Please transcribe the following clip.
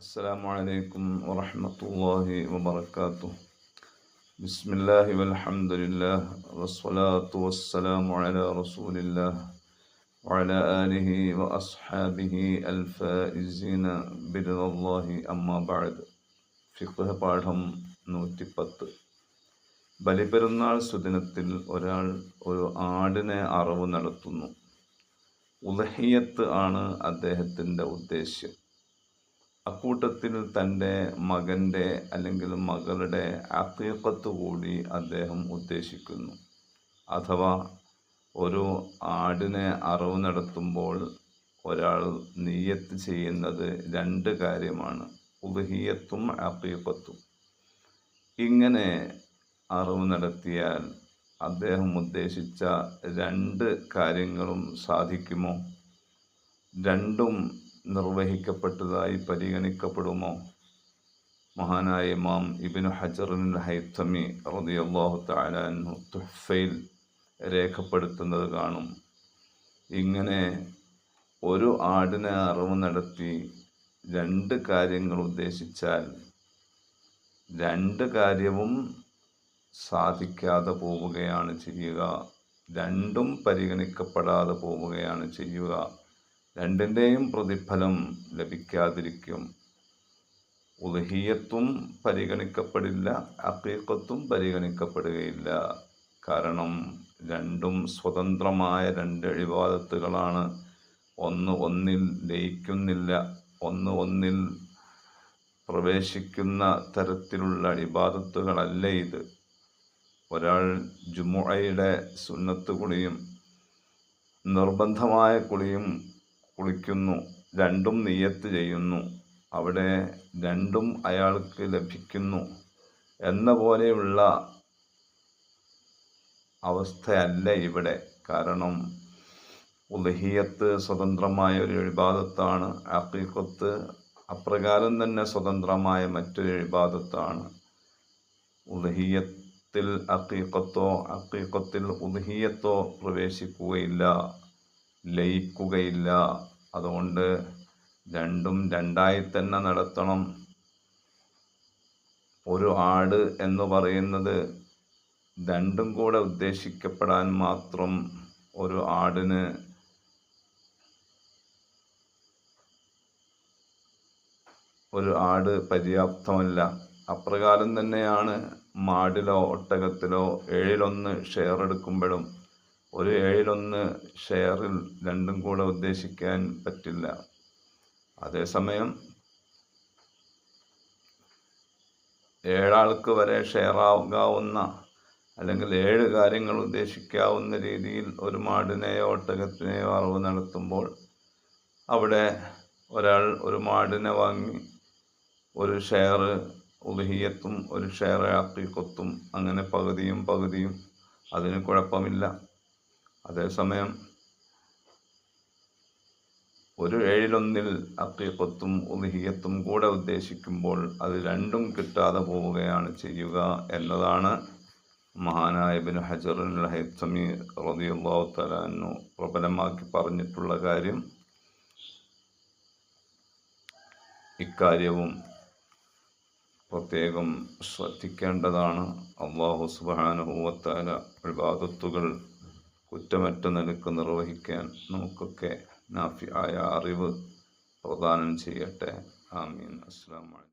السلام عليكم ورحمة الله وبركاته. بسم الله والحمد لله والصلاة والسلام على رسول الله وعلى آله وأصحابه الفائزين برضا الله أما بعد. ഫിഖ് പാഠം 110. ബലിപെരുന്നാൾ സുദിനത്തിൽ ഒരാൾ ഒരു ആടിനെ അറവ് നടത്തുന്നു. ഉദ്ഹിയ്യത്ത് ആണ് അദ്ദേഹത്തിൻ്റെ ഉദ്ദേശ്യം. അക്കൂട്ടത്തിൽ തൻ്റെ മകൻ്റെ അല്ലെങ്കിൽ മകളുടെ അഖീഖത്ത് കൂടി അദ്ദേഹം ഉദ്ദേശിക്കുന്നു. അഥവാ ഒരു ആടിനെ അറവ് നടത്തുമ്പോൾ ഒരാൾ നിയ്യത്ത് ചെയ്യുന്നത് രണ്ട് കാര്യമാണ്, ഉദ്ഹിയ്യത്തും അഖീഖത്തും. ഇങ്ങനെ അറവ് നടത്തിയാൽ അദ്ദേഹം ഉദ്ദേശിച്ച രണ്ട് കാര്യങ്ങളും സാധിക്കുമോ? രണ്ടും നിർവഹിക്കപ്പെട്ടതായി പരിഗണിക്കപ്പെടുമോ? മഹാനായ ഇമാം ഇബ്നു ഹജർ അൽ ഹൈതമി റളിയല്ലാഹു തആല അൻഹു തുഹ്ഫയിൽ രേഖപ്പെടുത്തുന്നത് കാണും. ഇങ്ങനെ ഒരു ആടിനെ അറവ് നടത്തി രണ്ട് കാര്യങ്ങൾ ഉദ്ദേശിച്ചാൽ രണ്ട് കാര്യവും സാധിക്കാതെ പോവുകയാണ് ചെയ്യുക, രണ്ടും പരിഗണിക്കപ്പെടാതെ പോവുകയാണ് ചെയ്യുക. രണ്ടിൻ്റെയും പ്രതിഫലം ലഭിക്കാതിരിക്കും. ഉദ്ഹിയ്യത്തും പരിഗണിക്കപ്പെടില്ല, അഖീഖത്തും പരിഗണിക്കപ്പെടുകയില്ല. കാരണം രണ്ടും സ്വതന്ത്രമായ രണ്ട് ഇബാദത്തുകളാണ്. ഒന്ന് ഒന്നിൽ ലയിക്കുന്നില്ല, ഒന്ന് ഒന്നിൽ പ്രവേശിക്കുന്ന തരത്തിലുള്ള ഇബാദത്തുകളല്ല ഇത്. ഒരാൾ ജുമുഅയുടെ സുന്നത്ത് കുളിയും നിർബന്ധമായ കുളിയും കുളിക്കുന്നു, രണ്ടും നിയ്യത്ത് ചെയ്യുന്നു, അവിടെ രണ്ടും അയാൾക്ക് ലഭിക്കുന്നു എന്ന പോലെയുള്ള അവസ്ഥയല്ല ഇവിടെ. കാരണം ഉദ്ഹിയ്യത്ത് സ്വതന്ത്രമായ ഒരു ഇബാദത്താണ്, അഖീഖത്ത് അപ്രകാരം തന്നെ സ്വതന്ത്രമായ മറ്റൊരു ഇബാദത്താണ്. ഉദ്ഹിയ്യത്തിൽ അഖീഖത്തോ അഖീഖത്തിൽ ഉദ്ഹിയ്യത്തോ പ്രവേശിക്കുകയില്ല, ലയിക്കുകയില്ല. അതുകൊണ്ട് രണ്ടും രണ്ടായി തന്നെ നടത്തണം. ഒരു ആട് എന്ന് പറയുന്നത് രണ്ടും കൂടെ ഉദ്ദേശിക്കപ്പെടാൻ മാത്രം ഒരു ആടിന് പര്യാപ്തമല്ല. അപ്രകാരം തന്നെയാണ് മാടിലോ ഒട്ടകത്തിലോ 1/7 ഷെയർ എടുക്കുമ്പോഴും ഒരു 1/7 ഷെയറിൽ രണ്ടും കൂടെ ഉദ്ദേശിക്കാൻ പറ്റില്ല. അതേസമയം 7 ആൾക്ക് വരെ ഷെയർ ആകാവുന്ന അല്ലെങ്കിൽ 7 കാര്യങ്ങൾ ഉദ്ദേശിക്കാവുന്ന രീതിയിൽ ഒരു മാടിനെയോ ഒട്ടകത്തിനെയോ അറവ് നടത്തുമ്പോൾ അവിടെ ഒരാൾ ഒരു മാടിനെ വാങ്ങി ഒരു ഷെയർ ഉദ്ഹിയ്യത്തും ഒരു ഷെയർ അഖീഖത്തും, അങ്ങനെ പകുതിയും പകുതിയും, അതിന് കുഴപ്പമില്ല. അതേസമയം ഒരു 1/7 അഖീഖത്തും ഉദ്ഹിയ്യത്തും കൂടെ ഉദ്ദേശിക്കുമ്പോൾ അത് രണ്ടും കിട്ടാതെ പോവുകയാണ് ചെയ്യുക എന്നതാണ് മഹാനായ ഇബ്നു ഹജർ അൽ ഹൈതമി റളിയല്ലാഹു തആല അൻഹു പ്രബലമാക്കി പറഞ്ഞിട്ടുള്ള കാര്യം. ഇക്കാര്യവും പ്രത്യേകം ശ്രദ്ധിക്കേണ്ടതാണ്. അല്ലാഹു സുബ്ഹാനഹു വ തആല ഇബാദത്തുകൾ കുറ്റമറ്റ നിലക്ക് നിർവഹിക്കാൻ നമുക്കൊക്കെ നാഫിയായ അറിവ് പ്രദാനം ചെയ്യട്ടെ. ആമീൻ. അസ്സലാമു അലൈക്കും.